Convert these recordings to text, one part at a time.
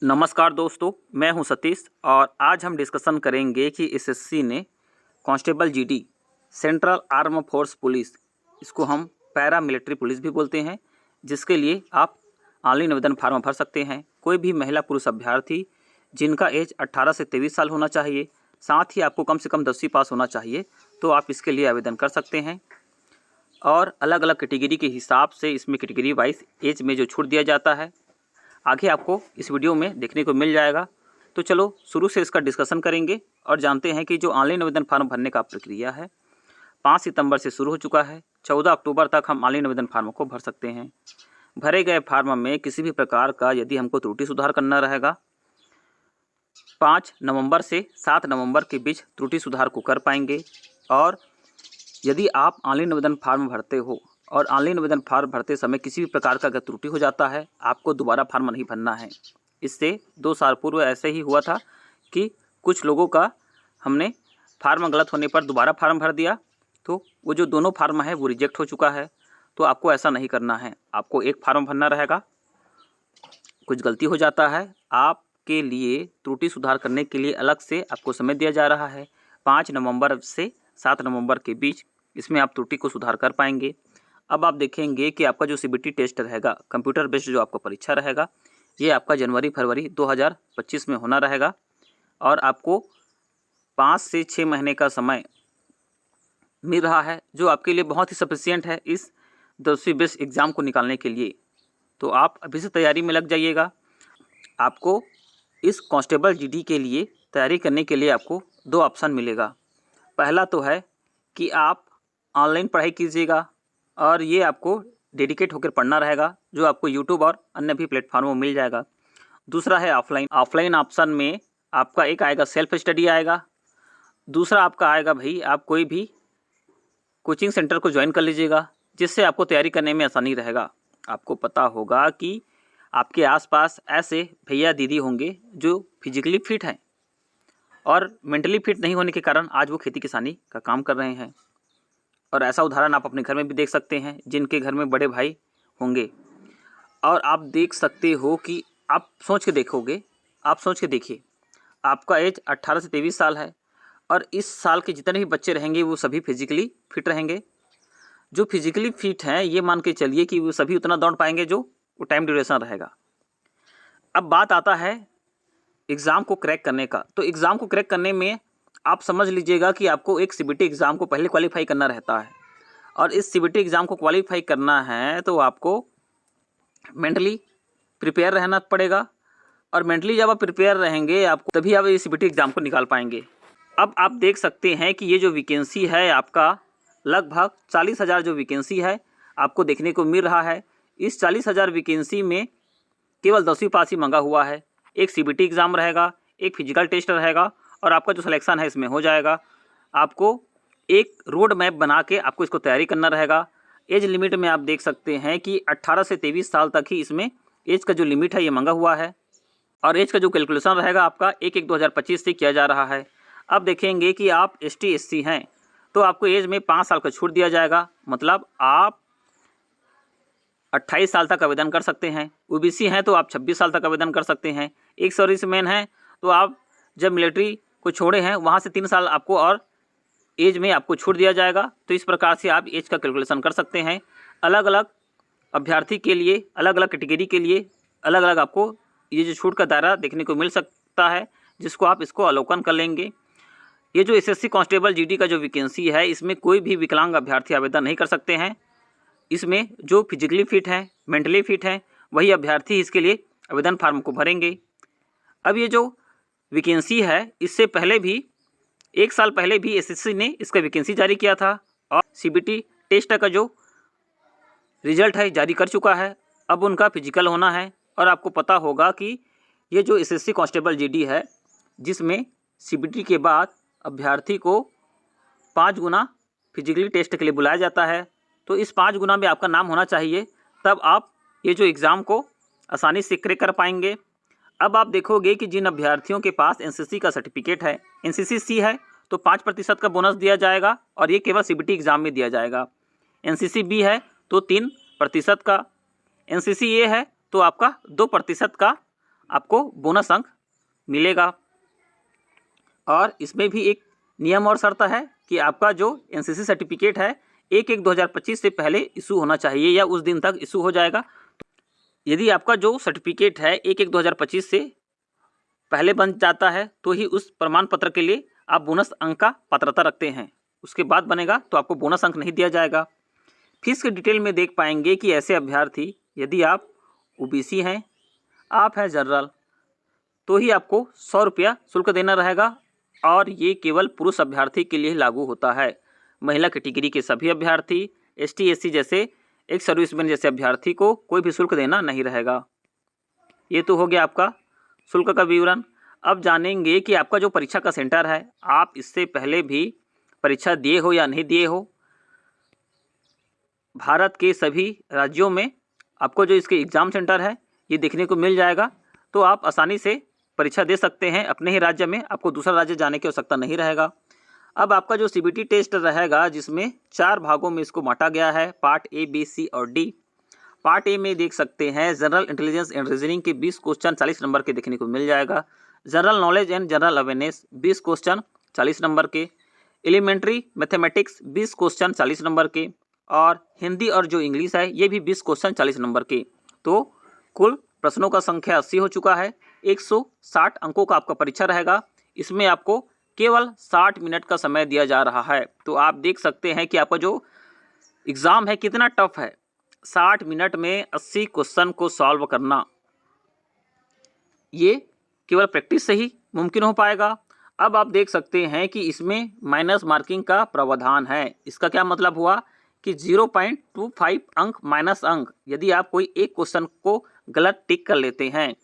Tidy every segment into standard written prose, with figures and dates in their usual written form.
नमस्कार दोस्तों, मैं हूं सतीश और आज हम डिस्कशन करेंगे कि एसएससी ने constable GD central arm force police, इसको हम पैरा मिलिट्री पुलिस भी बोलते हैं, जिसके लिए आप ऑनलाइन आवेदन फार्म भर सकते हैं। कोई भी महिला पुरुष अभ्यर्थी जिनका एज 18 से 23 साल होना चाहिए, साथ ही आपको कम से कम 10वीं पास होना चाहिए, तो आप इसके लिए आवेदन कर सकते हैं। और अलग अलग कैटेगरी के हिसाब से इसमें कैटेगरी वाइज एज में जो छूट दिया जाता है, आगे आपको इस वीडियो में देखने को मिल जाएगा। तो चलो शुरू से इसका डिस्कशन करेंगे और जानते हैं कि जो ऑनलाइन आवेदन फार्म भरने का प्रक्रिया है 5 सितंबर से शुरू हो चुका है। 14 अक्टूबर तक हम ऑनलाइन आवेदन फार्म को भर सकते हैं। भरे गए फार्म में किसी भी प्रकार का यदि हमको त्रुटि सुधार करना रहेगा, 5 नवंबर से 7 नवंबर के बीच त्रुटि सुधार को कर पाएंगे। और यदि आप ऑनलाइन आवेदन फार्म भरते हो और ऑनलाइन आवेदन फार्म भरते समय किसी भी प्रकार का अगर त्रुटि हो जाता है, आपको दोबारा फार्म नहीं भरना है। इससे 2 साल पूर्व ऐसे ही हुआ था कि कुछ लोगों का हमने फार्म गलत होने पर दोबारा फार्म भर दिया, तो वो जो दोनों फार्म है वो रिजेक्ट हो चुका है। तो आपको ऐसा नहीं करना है, आपको एक फार्म भरना रहेगा। कुछ गलती हो जाता है, आपके लिए त्रुटि सुधार करने के लिए अलग से आपको समय दिया जा रहा है। 5 नवंबर से 7 नवंबर के बीच इसमें आप त्रुटि को सुधार कर पाएंगे। अब आप देखेंगे कि आपका जो सीबीटी टेस्ट रहेगा, कंप्यूटर बेस्ड जो आपका परीक्षा रहेगा, ये आपका जनवरी-फरवरी 2025 में होना रहेगा। और आपको 5 से 6 महीने का समय मिल रहा है, जो आपके लिए बहुत ही सफिशिएंट है इस 10वीं बेस्ड एग्ज़ाम को निकालने के लिए। तो आप अभी से तैयारी में लग जाइएगा। आपको इस कांस्टेबल जीडी के लिए तैयारी करने के लिए आपको 2 ऑप्शन मिलेगा। पहला तो है कि आप ऑनलाइन पढ़ाई कीजिएगा और ये आपको डेडिकेट होकर पढ़ना रहेगा, जो आपको यूट्यूब और अन्य भी प्लेटफार्मों में मिल जाएगा। दूसरा है ऑफलाइन ऑप्शन में आपका एक आएगा सेल्फ स्टडी आएगा। दूसरा आपका आएगा भाई, आप कोई भी कोचिंग सेंटर को ज्वाइन कर लीजिएगा, जिससे आपको तैयारी करने में आसानी रहेगा। आपको पता होगा कि आपके आसपास ऐसे भैया दीदी होंगे जो फिजिकली फिट हैं और मेंटली फिट नहीं होने के कारण आज वो खेती किसानी का काम कर रहे हैं। और ऐसा उदाहरण आप अपने घर में भी देख सकते हैं, जिनके घर में बड़े भाई होंगे। और आप देख सकते हो कि आप सोच के देखिए, आपका एज 18 से 23 साल है और इस साल के जितने भी बच्चे रहेंगे वो सभी फिजिकली फिट रहेंगे। जो फिजिकली फिट हैं, ये मान के चलिए कि वो सभी उतना दौड़ पाएंगे जो वो टाइम ड्यूरेशन रहेगा। अब बात आता है एग्ज़ाम को क्रैक करने का। तो एग्ज़ाम को क्रैक करने में आप समझ लीजिएगा कि आपको एक सीबीटी एग्ज़ाम को पहले क्वालिफाई करना रहता है। और इस सीबीटी एग्ज़ाम को क्वालिफाई करना है तो आपको मेंटली प्रिपेयर रहना पड़ेगा। और मेंटली जब आप प्रिपेयर रहेंगे, आपको तभी आप इस सीबीटी एग्ज़ाम को निकाल पाएंगे। अब आप देख सकते हैं कि ये जो वैकेंसी है आपका लगभग 40,000 जो वैकेंसी है आपको देखने को मिल रहा है। इस 40,000 वैकेंसी में केवल 10वीं पास ही मांगा हुआ है। एक सीबीटी एग्ज़ाम रहेगा, एक फिजिकल टेस्ट रहेगा और आपका जो सिलेक्शन है इसमें हो जाएगा। आपको एक रोड मैप बना के आपको इसको तैयारी करना रहेगा। एज लिमिट में आप देख सकते हैं कि 18 से 23 साल तक ही इसमें एज का जो लिमिट है ये मांगा हुआ है। और एज का जो कैलकुलेशन रहेगा आपका 1/1/2025 से किया जा रहा है। अब देखेंगे कि आप ST SC हैं तो आपको एज में 5 साल का छूट दिया जाएगा, मतलब आप 28 साल तक आवेदन कर सकते हैं। OBC हैं तो आप 26 साल तक आवेदन कर सकते हैं। एक सर्विसमैन हैं तो आप जब मिलिट्री को छोड़े हैं वहाँ से 3 साल आपको और एज में आपको छूट दिया जाएगा। तो इस प्रकार से आप एज का कैलकुलेशन कर सकते हैं। अलग अलग अभ्यर्थी के लिए, अलग अलग कैटेगरी के लिए अलग अलग आपको ये जो छूट का दायरा देखने को मिल सकता है, जिसको आप इसको अवलोकन कर लेंगे। ये जो एसएससी कांस्टेबल जीडी का जो वैकेंसी है, इसमें कोई भी विकलांग अभ्यर्थी आवेदन नहीं कर सकते हैं। इसमें जो फिजिकली फिट हैं, मेंटली फिट हैं, वही अभ्यर्थी इसके लिए आवेदन फार्म को भरेंगे। अब ये जो वैकेंसी है, इससे पहले भी 1 साल पहले भी एसएससी ने इसका वैकेंसी जारी किया था और सीबीटी टेस्ट का जो रिजल्ट है जारी कर चुका है। अब उनका फिजिकल होना है। और आपको पता होगा कि ये जो एसएससी कांस्टेबल जीडी है, जिसमें सीबीटी के बाद अभ्यर्थी को 5 गुना फिजिकली टेस्ट के लिए बुलाया जाता है, तो इस 5 गुना में आपका नाम होना चाहिए, तब आप ये जो एग्ज़ाम को आसानी से क्रैक कर पाएंगे। अब आप देखोगे कि जिन अभ्यर्थियों के पास एनसीसी का सर्टिफिकेट है, एनसीसी सी है तो 5% का बोनस दिया जाएगा और ये केवल सीबीटी एग्ज़ाम में दिया जाएगा। एनसीसी बी है तो 3% का, एनसीसी ए है तो आपका 2% का आपको बोनस अंक मिलेगा। और इसमें भी एक नियम और शर्त है कि आपका जो एनसीसी सर्टिफिकेट है 1/1/2025 से पहले इशू होना चाहिए या उस दिन तक इशू हो जाएगा। यदि आपका जो सर्टिफिकेट है 1/1/2025 से पहले बन जाता है तो ही उस प्रमाण पत्र के लिए आप बोनस अंक का पात्रता रखते हैं। उसके बाद बनेगा तो आपको बोनस अंक नहीं दिया जाएगा। फीस के डिटेल में देख पाएंगे कि ऐसे अभ्यर्थी, यदि आप ओबीसी हैं, आप हैं जनरल, तो ही आपको 100 रुपया शुल्क देना रहेगा। और ये केवल पुरुष अभ्यर्थी के लिए लागू होता है। महिला कैटेगरी के सभी अभ्यर्थी, एसटी एससी जैसे एक सर्विसमैन जैसे अभ्यर्थी को कोई भी शुल्क देना नहीं रहेगा। ये तो हो गया आपका शुल्क का विवरण। अब जानेंगे कि आपका जो परीक्षा का सेंटर है, आप इससे पहले भी परीक्षा दिए हो या नहीं दिए हो। भारत के सभी राज्यों में आपको जो इसके एग्ज़ाम सेंटर है ये देखने को मिल जाएगा, तो आप आसानी से परीक्षा दे सकते हैं अपने ही राज्य में। आपको दूसरा राज्य जाने की आवश्यकता नहीं रहेगा। अब आपका जो सीबीटी टेस्ट रहेगा, जिसमें 4 भागों में इसको बांटा गया है, पार्ट ए, बी, सी और डी। पार्ट ए में देख सकते हैं जनरल इंटेलिजेंस एंड रीजनिंग के 20 क्वेश्चन 40 नंबर के देखने को मिल जाएगा। General knowledge and general awareness 20 question 40 number के। एलिमेंट्री मैथमेटिक्स 20 क्वेश्चन 40 नंबर के। और हिंदी और जो इंग्लिश है ये भी 20 क्वेश्चन 40 नंबर के। तो कुल प्रश्नों का संख्या 80 हो चुका है। 160 अंकों का आपका परीक्षा रहेगा। इसमें आपको केवल 60 मिनट का समय दिया जा रहा है। तो आप देख सकते हैं कि आपका जो एग्ज़ाम है कितना टफ है। 60 मिनट में 80 क्वेश्चन को सॉल्व करना, ये केवल प्रैक्टिस से ही मुमकिन हो पाएगा। अब आप देख सकते हैं कि इसमें माइनस मार्किंग का प्रावधान है। इसका क्या मतलब हुआ कि 0.25 अंक माइनस अंक यदि आप कोई एक क्वेश्चन को गलत टिक कर लेते हैं।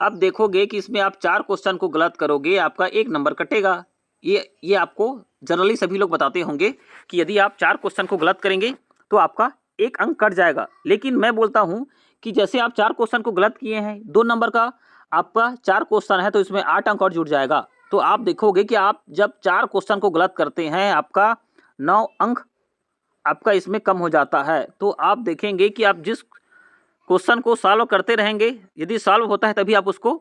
अब देखोगे कि इसमें आप 4 क्वेश्चन को गलत करोगे, आपका 1 नंबर कटेगा। ये आपको जनरली सभी लोग बताते होंगे कि यदि आप 4 क्वेश्चन को गलत करेंगे तो आपका 1 अंक कट जाएगा। लेकिन मैं बोलता हूं कि जैसे आप 4 क्वेश्चन को गलत किए हैं, 2 नंबर का आपका 4 क्वेश्चन है तो इसमें 8 अंक और जुड़ जाएगा। तो आप देखोगे कि आप जब 4 क्वेश्चन को गलत करते हैं, आपका 9 अंक आपका इसमें कम हो जाता है। तो आप देखेंगे कि आप जिस क्वेश्चन को सॉल्व करते रहेंगे, यदि सॉल्व होता है तभी आप उसको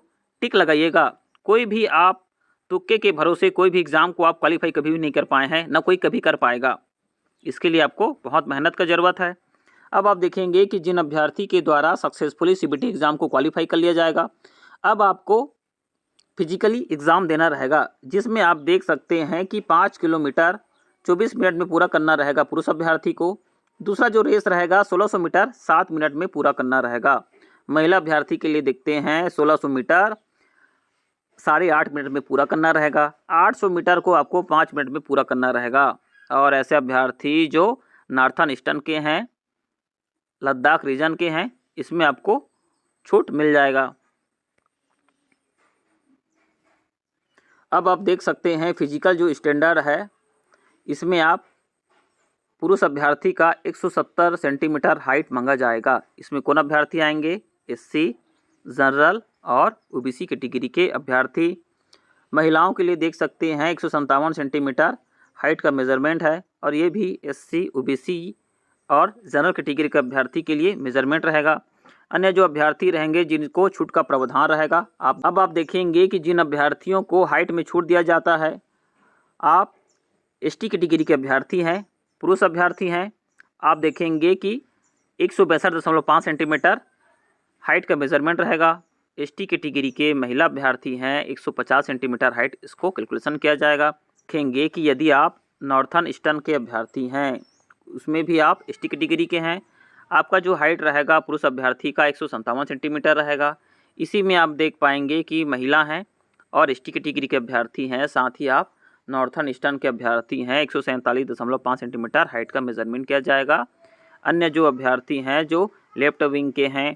टिक लगाइएगा। कोई भी आप तुक्के के भरोसे कोई भी एग्ज़ाम को आप क्वालिफाई कभी भी नहीं कर पाए हैं, ना कोई कभी कर पाएगा। इसके लिए आपको बहुत मेहनत का ज़रूरत है। अब आप देखेंगे कि जिन अभ्यर्थी के द्वारा सक्सेसफुली सीबीटी एग्ज़ाम को क्वालिफाई कर लिया जाएगा, अब आपको फिजिकली एग्ज़ाम देना रहेगा, जिसमें आप देख सकते हैं कि 5 किलोमीटर 24 मिनट में पूरा करना रहेगा पुरुष अभ्यर्थी को। दूसरा जो रेस रहेगा 1600 मीटर 7 मिनट में पूरा करना रहेगा। महिला अभ्यर्थी के लिए देखते हैं 1600 मीटर 8.5 मिनट में पूरा करना रहेगा। 800 मीटर को आपको 5 मिनट में पूरा करना रहेगा। और ऐसे अभ्यर्थी जो नॉर्थन ईस्टर्न के हैं, लद्दाख रीजन के हैं, इसमें आपको छूट मिल जाएगा। अब आप देख सकते हैं फिजिकल जो स्टैंडर्ड है, इसमें आप पुरुष अभ्यर्थी का 170 सेंटीमीटर हाइट मांगा जाएगा। इसमें कौन अभ्यर्थी आएंगे? एससी, जनरल और ओबीसी कैटेगरी के अभ्यर्थी। महिलाओं के लिए देख सकते हैं 157 सेंटीमीटर हाइट का मेज़रमेंट है, और ये भी एससी, ओबीसी और जनरल कैटेगरी के अभ्यर्थी के लिए मेज़रमेंट रहेगा। अन्य जो अभ्यर्थी रहेंगे जिनको छूट का प्रावधान रहेगा। अब आप देखेंगे कि जिन अभ्यर्थियों को हाइट में छूट दिया जाता है, आप एसटी कैटेगरी के अभ्यर्थी हैं, पुरुष अभ्यर्थी हैं, आप देखेंगे कि 162.5 सेंटीमीटर हाइट का मेज़रमेंट रहेगा। एसटी कैटेगरी के महिला अभ्यर्थी हैं 150 सेंटीमीटर हाइट, इसको कैलकुलेशन किया जाएगा। देखेंगे कि यदि आप नॉर्थन ईस्टर्न के अभ्यर्थी हैं, उसमें भी आप एसटी कैटेगरी के हैं, आपका जो हाइट रहेगा पुरुष अभ्यर्थी का 157 सेंटीमीटर रहेगा। इसी में आप देख पाएंगे कि महिला हैं और एसटी कैटेगरी के अभ्यर्थी हैं, साथ ही आप नॉर्थन ईस्टर्न के अभ्यर्थी हैं। 147.5 सेंटीमीटर हाइट का मेज़रमेंट किया जाएगा। अन्य जो अभ्यर्थी हैं जो लेफ्ट विंग के हैं,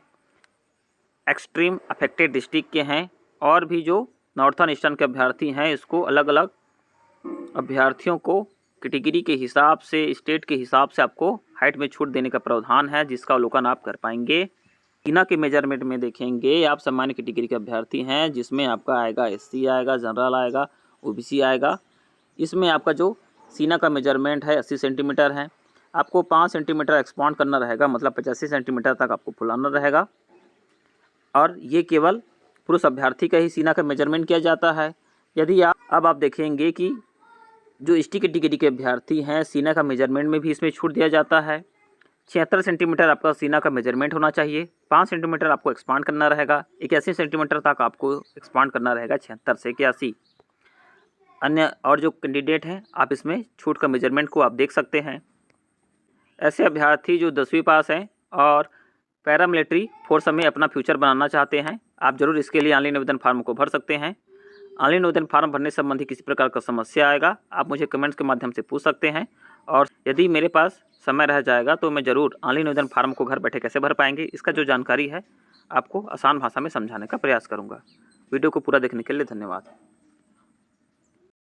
एक्सट्रीम अफेक्टेड डिस्ट्रिक्ट के हैं, और भी जो नॉर्थन ईस्टर्न के अभ्यर्थी हैं, इसको अलग अलग अभ्यर्थियों को कैटेगरी के हिसाब से, स्टेट के हिसाब से आपको हाइट में छूट देने का प्रावधान है, जिसका अवलोकन आप कर पाएंगे। सीना के मेजरमेंट में देखेंगे आप सामान्य कैटेगरी के अभ्यर्थी हैं, जिसमें आपका आएगा एससी आएगा, जनरल आएगा, ओबीसी आएगा। इसमें आपका जो सीना का मेजरमेंट है 80 सेंटीमीटर है। आपको 5 सेंटीमीटर एक्सपांड करना रहेगा, मतलब 85 सेंटीमीटर तक आपको फुलाना रहेगा। और ये केवल पुरुष अभ्यर्थी का ही सीना का मेजरमेंट किया जाता है। यदि आप देखेंगे कि जो एसटी कैटेगरी के अभ्यर्थी हैं, सीना का मेजरमेंट में भी इसमें छूट दिया जाता है। 76 सेंटीमीटर आपका सीना का मेजरमेंट होना चाहिए। 5 सेंटीमीटर आपको एक्सपांड करना रहेगा। 81 सेंटीमीटर तक आपको एक्सपांड करना रहेगा, 76 से 81। अन्य और जो कैंडिडेट हैं, आप इसमें छूट का मेजरमेंट को आप देख सकते हैं। ऐसे अभ्यर्थी जो 10वीं पास हैं और पैरामिलिट्री फोर्स में अपना फ्यूचर बनाना चाहते हैं, आप ज़रूर इसके लिए ऑनलाइन आवेदन फार्म को भर सकते हैं। ऑनलाइन आवेदन फार्म भरने संबंधी किसी प्रकार का समस्या आएगा, आप मुझे कमेंट्स के माध्यम से पूछ सकते हैं। और यदि मेरे पास समय रह जाएगा तो मैं ज़रूर ऑनलाइन आवेदन फार्म को घर बैठे कैसे भर पाएंगे, इसका जो जानकारी है आपको आसान भाषा में समझाने का प्रयास करूँगा। वीडियो को पूरा देखने के लिए धन्यवाद।